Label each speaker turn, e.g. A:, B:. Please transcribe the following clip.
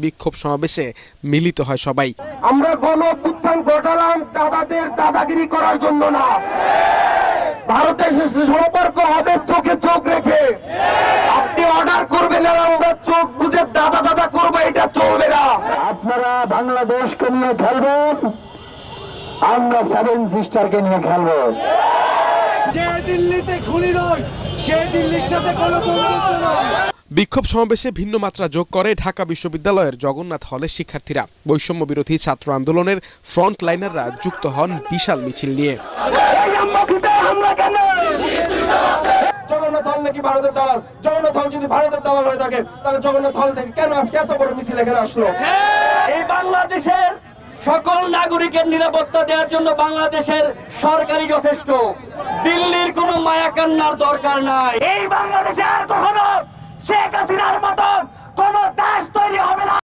A: বিক্ষোভ সমাবেশে মিলিত হয় সবাই।
B: আমরা গণ-অভ্যুত্থান ঘটালাম দাদাদের দাদাগিরি করার জন্য না, ভারতের সাথে সম্পর্ক হবে চোখে চোখ রেখে। আপনি অর্ডার করবেন আর আমরা চোখ বুঝে দাদা দাদা করবো, এটা চলবে না। আপনারা বাংলাদেশকে নিয়ে খেলবেন, আমরা সেভেন সিস্টারকে নিয়ে খেলবো।
C: যে দিল্লিতে খুনি নয়, সে দিল্লির সাথে কোনো বন্ধুত্ব নয়।
A: বিক্ষোভ সমাবেশে ভিন্ন মাত্রা যোগ করে ঢাকা বিশ্ববিদ্যালয়ের জগন্নাথ হলের শিক্ষার্থীরা। বৈষম্য বিরোধী ছাত্র আন্দোলনের ফ্রন্ট লাইনাররা যুক্ত হন বিশাল মিছিল নিয়ে।
B: জগন্নাথ হল নাকি ভারতের দালাল? জগন্নাথ হল যদি ভারতের দালাল হয়ে থাকে, তাহলে জগন্নাথ হল থেকে কেন আজকে এত বড় মিছিল এখানে আসলো?
D: এই বাংলাদেশের সকল নাগরিকের নিরাপত্তা দেওয়ার জন্য বাংলাদেশের সরকারই যথেষ্ট। দিল্লির কোনো মায়াকান্নার দরকার নাই। এই বাংলাদেশে আর কখনো শেখ হাসিনার মতো কোনো দাস তৈরি হবে না।